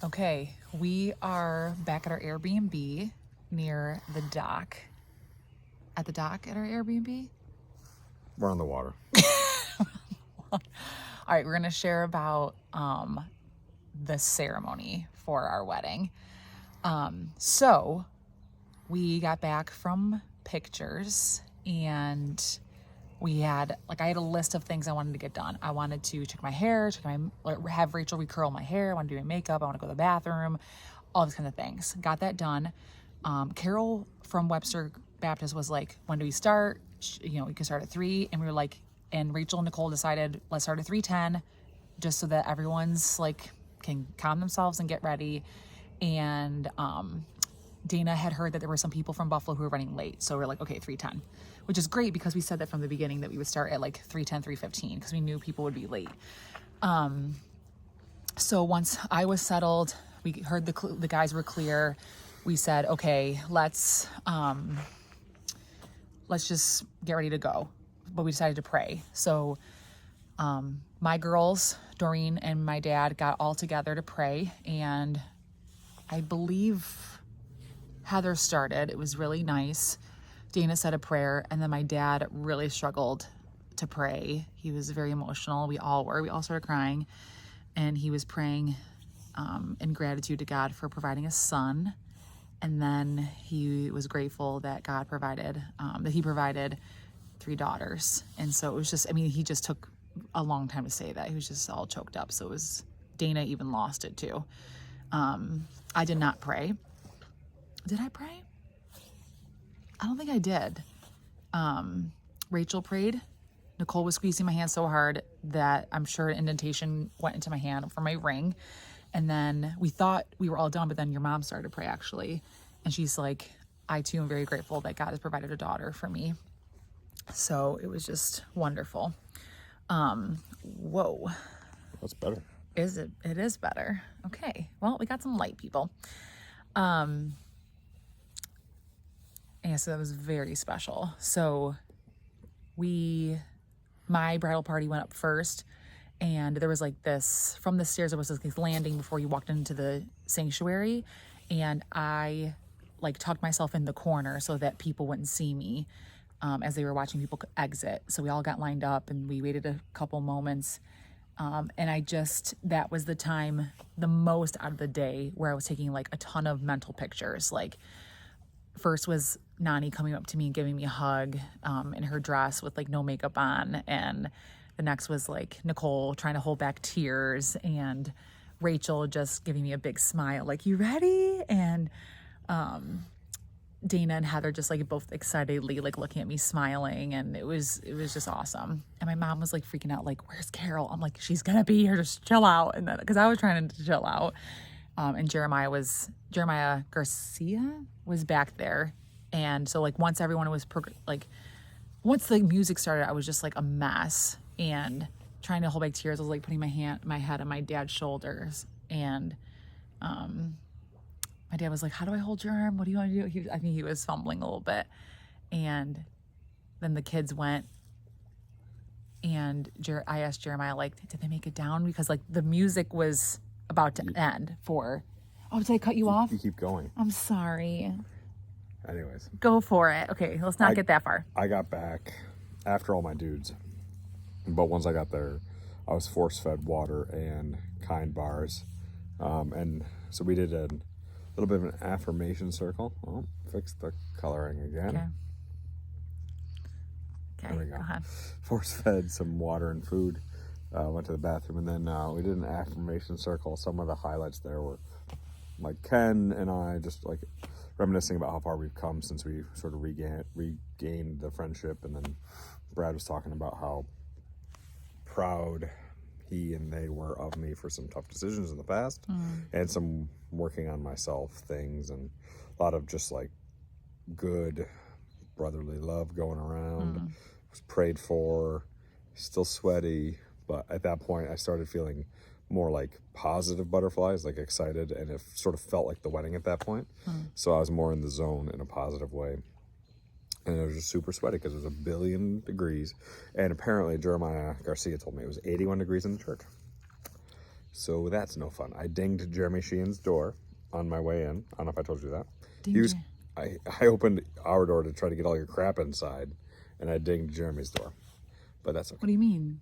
Okay, we are back at our Airbnb near the dock. At the dock at our Airbnb? We're on the water. All right, we're going to share about the ceremony for our wedding. So we got back from pictures and I had a list of things I wanted to get done. I wanted to check my hair, have Rachel recurl my hair. I want to do my makeup. I want to go to the bathroom, all these kinds of things. Got that done. Carol from Webster Baptist was like, when do we start? We could start at 3. And we were like, and Rachel and Nicole decided, let's start at 3:10, just so that everyone's like, can calm themselves and get ready. And Dana had heard that there were some people from Buffalo who were running late. So we're like, okay, 3:10, which is great because we said that from the beginning that we would start at like 3:10, 3:15 because we knew people would be late. So once I was settled, we heard the guys were clear. We said, okay, let's just get ready to go. But we decided to pray. So my girls, Doreen and my dad, got all together to pray. And I believe Heather started. It was really nice. Dana said a prayer, and then my dad really struggled to pray. He was very emotional. We all were. We all started crying, and he was praying in gratitude to God for providing a son. And then he was grateful that God provided, that he provided 3 daughters. And so it was just, he just took a long time to say that. He was just all choked up. So Dana even lost it too. I did not pray. Did I pray? I don't think I did. Rachel prayed. Nicole was squeezing my hand so hard that I'm sure an indentation went into my hand for my ring. And then we thought we were all done, but then your mom started to pray actually. And she's like, I too am very grateful that God has provided a daughter for me. So it was just wonderful. Whoa. That's better. Is it? It is better. Okay. Well, we got some light, people. Yeah, so that was very special. So my bridal party went up first, and there was like this, from the stairs, there was this landing before you walked into the sanctuary, and I like tucked myself in the corner so that people wouldn't see me as they were watching people exit. So we all got lined up and we waited a couple moments. And that was the time, the most out of the day, where I was taking like a ton of mental pictures. Like, first was Nani coming up to me and giving me a hug in her dress with like no makeup on. And the next was like Nicole trying to hold back tears, and Rachel just giving me a big smile, like, you ready? And Dana and Heather just like both excitedly like looking at me smiling, and it was just awesome. And my mom was like freaking out, like, where's Carol? I'm like, she's gonna be here, just chill out. And then because I was trying to chill out, and Jeremiah Garcia was back there. And so like once everyone was once the music started, I was just like a mess and trying to hold back tears. I was like putting my head on my dad's shoulders, and my dad was like, how do I hold your arm? What do you want to do? I think he was fumbling a little bit. And then the kids went, and I asked Jeremiah, like, did they make it down? Because like the music was about to end for, did I cut you off? You keep going. I'm sorry. Anyways. Go for it. Okay, let's not get that far. I got back after all my dudes. But once I got there, I was force-fed water and kind bars. And so we did a little bit of an affirmation circle. Oh, fix the coloring again. Okay, there we go. Go ahead. Force-fed some water and food. Went to the bathroom, and then we did an affirmation circle. Some of the highlights there were like Ken and I just like reminiscing about how far we've come since we sort of regained the friendship. And then Brad was talking about how proud he and they were of me for some tough decisions in the past, and some working on myself things, and a lot of just like good brotherly love going around. Was prayed for, still sweaty, but at that point I started feeling more like positive butterflies, like excited, and it sort of felt like the wedding at that point. So I was more in the zone in a positive way. And it was just super sweaty because it was 1 billion degrees. And apparently Jeremiah Garcia told me it was 81 degrees in the church. So that's no fun. I dinged Jeremy Sheehan's door on my way in. I don't know if I told you that. Dinged I opened our door to try to get all your crap inside, and I dinged Jeremy's door. But that's okay. What do you mean?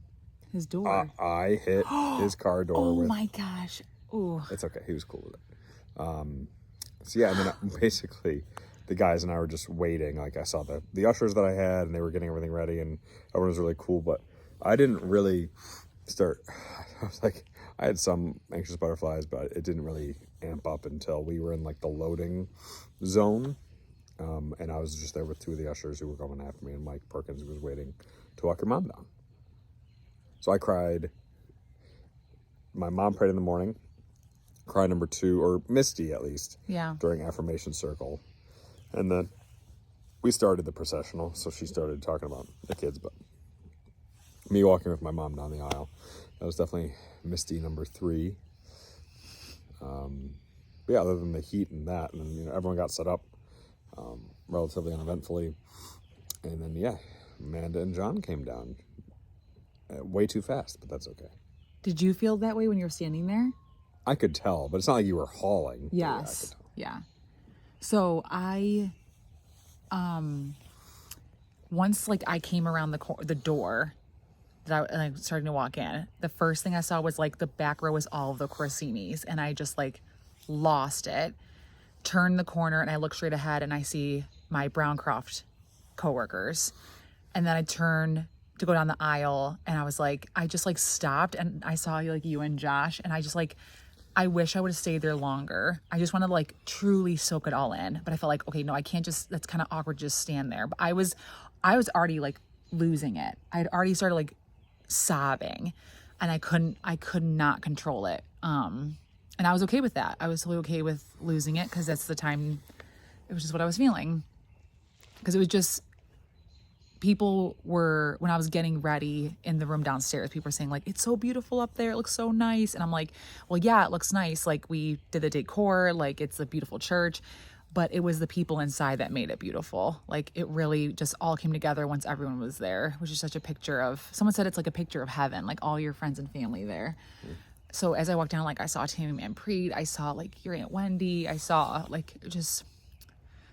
His door? I hit his car door Oh with... my gosh. Ooh. It's okay. He was cool with it. So yeah, and then basically the guys and I were just waiting. Like I saw the ushers that I had, and they were getting everything ready, and everyone was really cool. But I didn't really start. I was like, I had some anxious butterflies, but it didn't really amp up until we were in like the loading zone. And I was just there with two of the ushers who were coming after me, and Mike Perkins, who was waiting to walk your mom down. So I cried. My mom prayed in the morning. Cry number 2, or Misty at least, Yeah. during affirmation circle. And then we started the processional, so she started talking about the kids, but me walking with my mom down the aisle, that was definitely Misty number 3. But yeah, other than the heat and that, and then, everyone got set up relatively uneventfully. And then, yeah, Amanda and John came down way too fast, but that's okay. Did you feel that way when you were standing there? I could tell, but it's not like you were hauling. Yes. Yeah, I could tell. Yeah. So once like I came around the door and I was starting to walk in, the first thing I saw was like the back row was all of the Corsinis, and I just like lost it. Turned the corner and I look straight ahead and I see my Browncroft coworkers, and then I turned to go down the aisle and I was like, I just like stopped and I saw like you and Josh, and I just like, I wish I would have stayed there longer. I just wanted to like truly soak it all in. But I felt like, okay, no, I can't just, that's kind of awkward to just stand there. But I was already like losing it. I had already started like sobbing, and I could not control it. And I was okay with that. I was totally okay with losing it, because that's the time, it was just what I was feeling. Because it was just, people were, when I was getting ready in the room downstairs, people were saying like, it's so beautiful up there, it looks so nice. And I'm like, well, yeah, it looks nice. Like, we did the decor, like it's a beautiful church, but it was the people inside that made it beautiful. Like, it really just all came together once everyone was there, which is such a picture of, someone said it's like a picture of heaven, like all your friends and family there. So as I walked down, like I saw Tammy Manpreet, I saw like your Aunt Wendy, I saw like just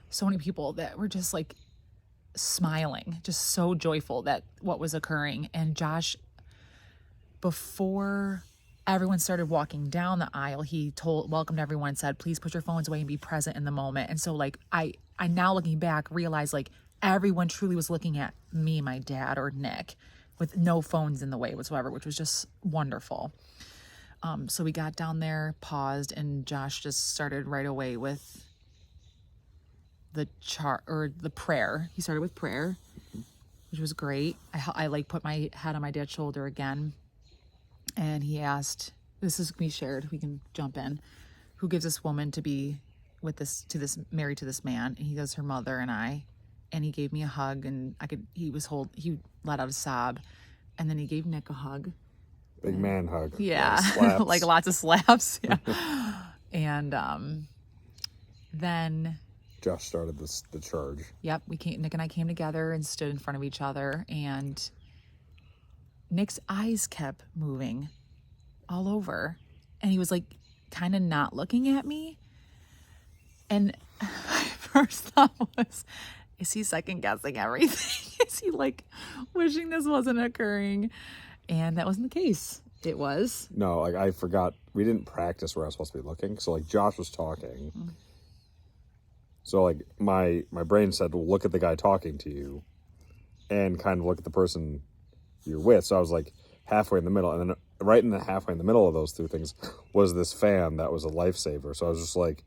so many people that were just like smiling, just so joyful that what was occurring. And Josh, before everyone started walking down the aisle, he welcomed everyone and said, please put your phones away and be present in the moment. And so like I now looking back realized like everyone truly was looking at me, my dad, or Nick, with no phones in the way whatsoever, which was just wonderful. So we got down there, paused, and Josh just started right away with the prayer. He started with prayer, which was great. I like put my head on my dad's shoulder again, and he asked, this is me shared, we can jump in, who gives this woman to be married to this man? And he goes, her mother and I. And he gave me a hug, and he let out a sob, and then he gave Nick a hug. Big man hug. Yeah. Slaps. Like lots of slaps. Yeah. And then Josh started the charge. Yep, Nick and I came together and stood in front of each other, and Nick's eyes kept moving all over, and he was like kind of not looking at me. And my first thought was, is he second guessing everything? Is he like wishing this wasn't occurring? And that wasn't the case. It was. No, like I forgot, we didn't practice where I was supposed to be looking. So like Josh was talking. So like my brain said, well, look at the guy talking to you, and kind of look at the person you're with. So I was like halfway in the middle, and then right in the halfway in the middle of those two things was this fan that was a lifesaver. So I was just like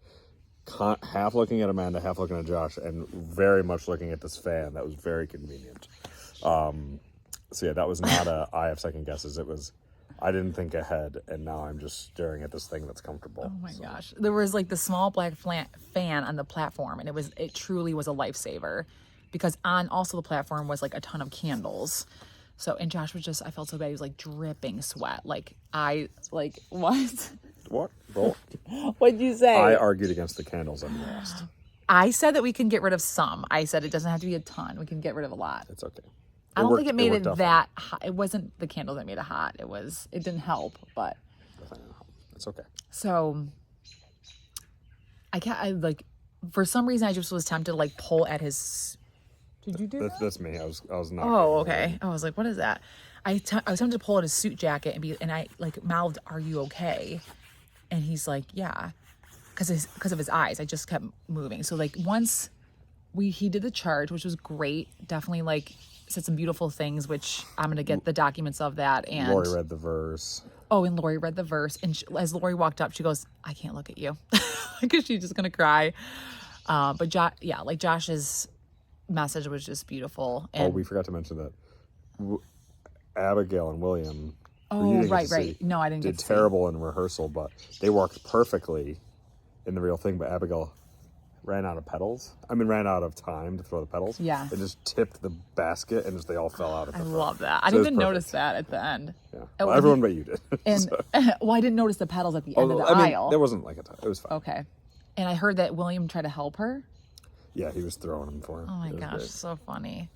half looking at Amanda, half looking at Josh, and very much looking at this fan. That was very convenient. So yeah, that was not I have second guesses. It was, I didn't think ahead, and now I'm just staring at this thing that's comfortable. Oh my gosh. There was like the small black fan on the platform, and it truly was a lifesaver, because on also the platform was like a ton of candles. So, and Josh was just, I felt so bad. He was like dripping sweat. What? What? Well, What'd you say? I argued against the candles and lost. I said that we can get rid of some. I said it doesn't have to be a ton. We can get rid of a lot. It's okay. I don't think it made it that hot. It wasn't the candle that made it hot. It didn't help, but It's okay. So for some reason I just was tempted to like pull at his. Did you do that? That's me. I was not. Oh, okay. I was like, what is that? I was tempted to pull at his suit jacket and I like mouthed, "Are you okay?" And he's like, "Yeah," because of his eyes. I just kept moving. So like once he did the charge, which was great. Definitely like said some beautiful things, which I'm gonna get the documents of that. And Lori read the verse. Oh, and Lori read the verse, and as Lori walked up, she goes, "I can't look at you," because she's just gonna cry. But Josh's message was just beautiful. And we forgot to mention that Abigail and William. oh, right. No, I didn't did get to terrible in rehearsal, but they worked perfectly in the real thing. But Abigail ran out of time to throw the pedals. Yeah. It just tipped the basket, and they all fell out of the I front. love that. I So it didn't was even perfect. notice that at the end. Yeah. Oh, Well, everyone but you did. And So- well, I didn't notice the pedals at the end of the aisle. there wasn't like a time. It was fine. Okay. And I heard that William tried to help her. Yeah, he was throwing them for him. Oh my It was gosh, great. so funny.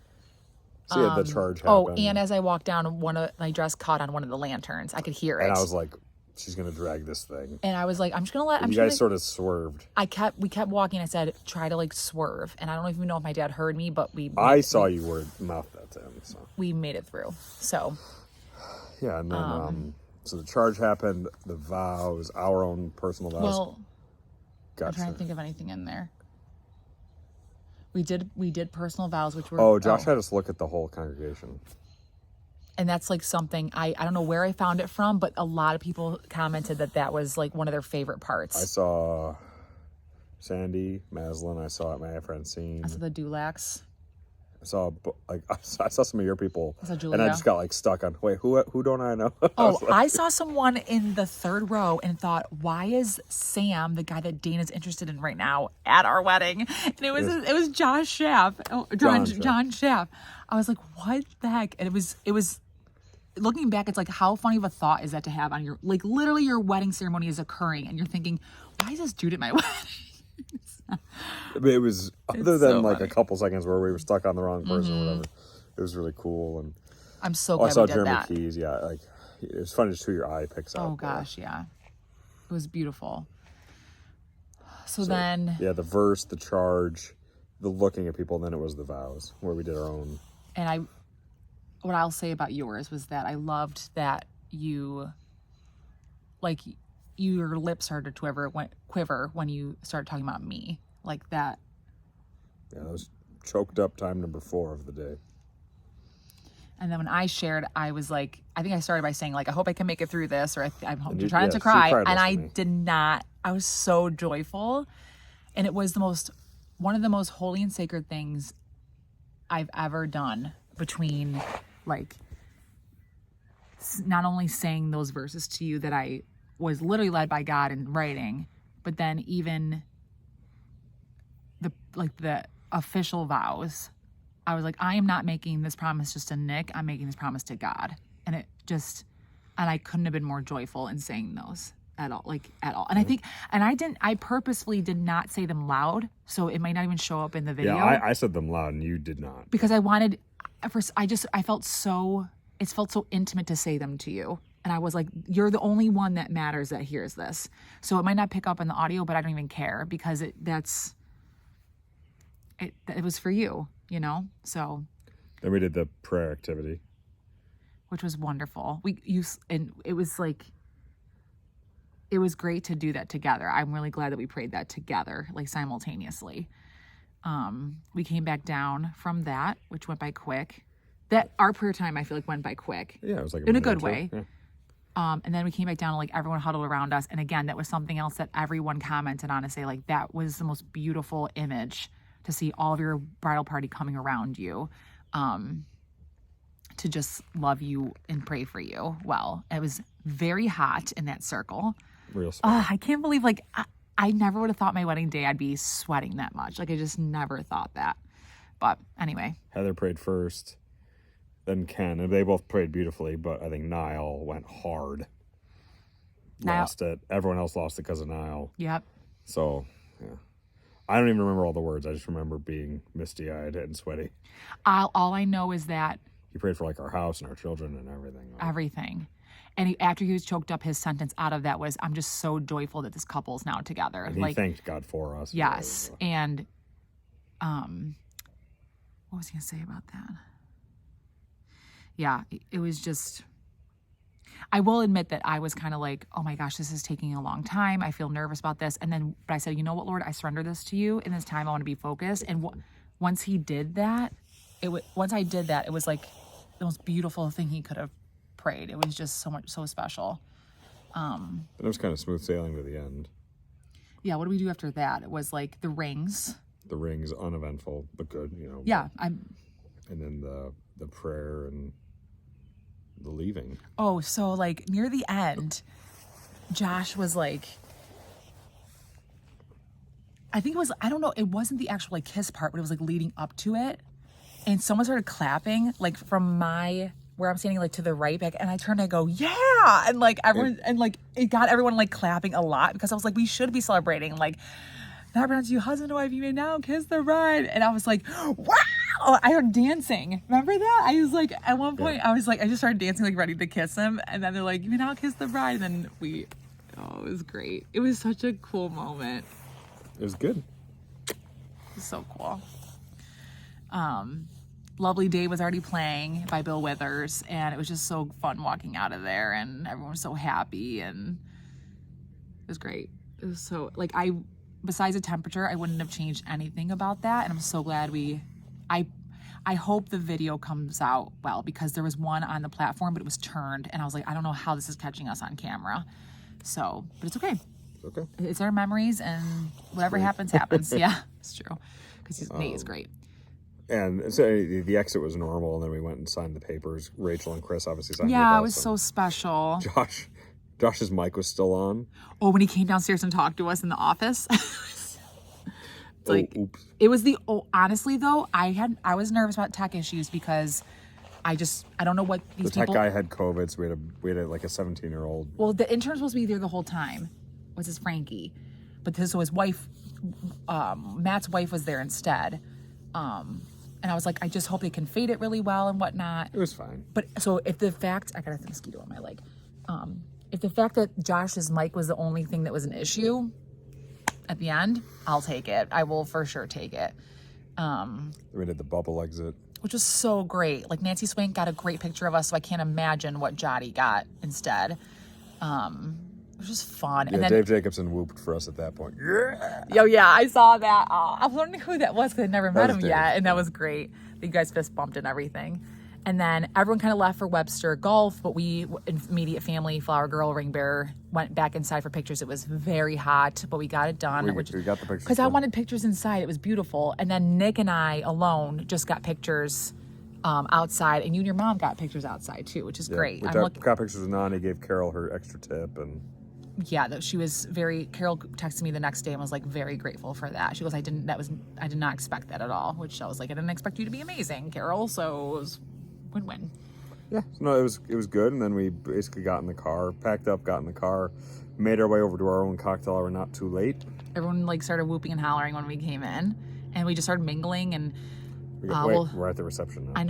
So yeah, the charge happened. Oh, and as I walked down, my dress caught on one of the lanterns. I could hear it. And I was like, she's gonna drag this thing. And I was like, I'm just gonna let. And you guys sort of swerved. We kept walking. I said, try to like swerve. And I don't even know if my dad heard me, but I saw you word mouth that to him. So we made it through. So yeah, and then so the charge happened. The vows, our own personal vows. well, I'm got trying to think of anything in there. We did personal vows, which were Oh, Josh had us look at the whole congregation. and that's like something I don't know where I found it from, but a lot of people commented that was like one of their favorite parts. I saw Sandy Maslin. I saw it. My Francine. I saw the Dulacs. I saw I saw some of your people, I saw and I Julia. just got like stuck on. Wait, who don't I know? Oh, I saw someone in the third row and thought, why is Sam, the guy that Dana's interested in right now, at our wedding? And it was Josh Schaff. Oh, John Schaff. I was like, what the heck? And it was looking back, it's like, how funny of a thought is that to have on your, like, literally your wedding ceremony is occurring and you're thinking, why is this dude at my wedding? It was other It's than so like funny. a couple seconds where we were stuck on the wrong person or whatever. It was really cool. And I'm so I glad saw we did Jeremy that. Keys. Yeah, like it was funny just who your eye picks out. Oh gosh, yeah. It was beautiful. So then, Yeah, the verse, the charge, the looking at people, and then it was the vows where we did our own. and what I'll say about yours was that I loved that your lips started to quiver when you started talking about me, like that. Yeah, that was choked up time number 4 of the day. And then when I shared, I was like, I think I started by saying like, I hope I can make it through this, or I'm you- trying yeah, not to she cry, cried and I listening. did not. I was so joyful, and it was one of the most holy and sacred things I've ever done, between like not only saying those verses to you that I was literally led by God in writing, but then even the official vows. I was like, I am not making this promise just to Nick. I'm making this promise to God. And I couldn't have been more joyful in saying those at all. And I think, and I purposefully did not say them loud, so it might not even show up in the video. Yeah, I said them loud and you did not. Because I wanted, at first, it felt so intimate to say them to you. And I was like, you're the only one that matters that hears this. So it might not pick up in the audio, but I don't even care, because it was for you, So, Then we did the prayer activity. which was wonderful. And it was like, it was great to do that together. I'm really glad that we prayed that together, like simultaneously. We came back down from that, which went by quick. That our prayer time, I feel like, went by quick. Yeah, it was like In a minute good or two. way. Yeah. And then we came back down and like everyone huddled around us. And again, that was something else that everyone commented on, to say like, that was the most beautiful image, to see all of your bridal party coming around you, to just love you and pray for you. Well, it was very hot in that circle. Real sweat. I can't believe, like, I never would have thought my wedding day I'd be sweating that much. Like, I just never thought that. But anyway, Heather prayed first, then Ken, and they both prayed beautifully, but I think Niall went hard. Niall- Lost it. Everyone else lost it because of Niall. yep. So, yeah. I don't even remember all the words. I just remember being misty-eyed and sweaty. All I know is that He prayed for like our house and our children and everything. everything. And after he was choked up, his sentence out of that was, "I'm just so joyful that this couple's now together." And he thanked God for us. Yes. And what was he gonna say about that? Yeah, it was just, I will admit that I was kind of like, oh my gosh, this is taking a long time. I feel nervous about this. And then, but I said, you know what, Lord, I surrender this to you. In this time, I want to be focused. And once he did that, once I did that, it was like the most beautiful thing he could have prayed. It was just so special. And it was kind of smooth sailing to the end. Yeah, what do we do after that? It was like the rings. The rings, uneventful, but good, you know. Yeah, And then the prayer and the leaving. Oh, so like near the end, Josh was like, I think it was, I don't know, it wasn't the actual like kiss part, but it was like leading up to it. And someone started clapping like from where I'm standing, like to the right back. And I turned and I go, yeah. And like everyone, and like it got everyone like clapping a lot because I was like, we should be celebrating. Like, now pronounce you husband and wife, you may now kiss the bride. And I was like, wow. I heard dancing. Remember that? I was like, at one point, I was like, I just started dancing, like ready to kiss him. And then they're like, you may now kiss the bride. And then it was great. It was such a cool moment. It was good. It was so cool. Lovely Day was already playing by Bill Withers. And it was just so fun walking out of there. And everyone was so happy. And it was great. It was so, like, besides the temperature, I wouldn't have changed anything about that. And I'm so glad I hope the video comes out well, because there was one on the platform, but it was turned. And I was like, I don't know how this is catching us on camera. So, but it's okay. It's okay. It's our memories, and whatever happens, happens. Yeah, it's true. Because Nate is great. And so the exit was normal, and then we went and signed the papers. Rachel and Chris obviously signed. Yeah, with it was us, so special. Josh's mic was still on. Oh, when he came downstairs and talked to us in the office. It's like, oops. It was honestly though, I was nervous about tech issues because I don't know what these The tech people. guy had COVID, so we had like a 17-year-old. Well, the intern was supposed to be there the whole time. Was his Frankie, but so his wife, Matt's wife, was there instead. And I was like, I just hope they can fade it really well and whatnot. It was fine. But so if the fact, I got a mosquito on my leg. If the fact that Josh's mic was the only thing that was an issue at the end, I'll take it. I will for sure take it. We did the bubble exit, which was so great. Like Nancy Swank got a great picture of us, so I can't imagine what Jotty got instead. It was just fun. Yeah, and then Dave Jacobson whooped for us at that point. Yeah. Yo, yeah, I saw that. I was wondering who that was because I'd never met him Dave. yet, and that was great. You guys fist bumped and everything. And then everyone kind of left for Webster Golf, but we, immediate family, Flower Girl, Ring Bearer, went back inside for pictures. It was very hot, but we got it done. We got the pictures. Because I wanted pictures inside. It was beautiful. And then Nick and I alone just got pictures outside, and you and your mom got pictures outside too, which is great. We got pictures of Nani, gave Carol her extra tip, and yeah, she was Carol texted me the next day and was like very grateful for that. She goes, I did not expect that at all, which I was like, I didn't expect you to be amazing, Carol. So it was win-win. yeah, no, it was good. And then we basically got in the car, packed up, got in the car, made our way over to our own cocktail hour, not too late. Everyone like started whooping and hollering when we came in, and we just started mingling. And we're at the reception now.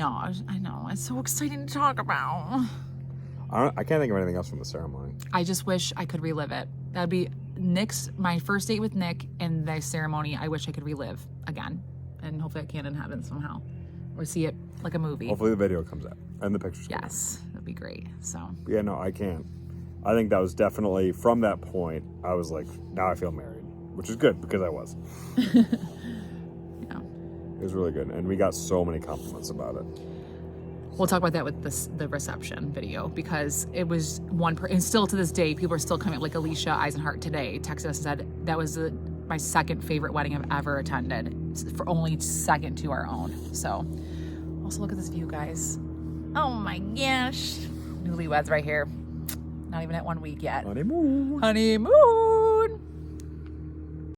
I know. It's so exciting to talk about. I can't think of anything else from the ceremony. I just wish I could relive it. That'd be my first date with Nick, and the ceremony. I wish I could relive again, and hopefully I can in heaven somehow, or see it like a movie. Hopefully the video comes out and the pictures. Yes, that'd be great. So Yeah, no, I can't. I think that was definitely, from that point, I was like, now I feel married, which is good because I was. yeah. It was really good, and we got so many compliments about it. We'll talk about that with the reception video, because it was and still to this day, people are still coming. Like Alicia Eisenhart today texted us and said that was my second favorite wedding I've ever attended, for only second to our own. So, also look at this view, guys. Oh my gosh, newlyweds right here. Not even at 1 week yet. Honeymoon. Honeymoon.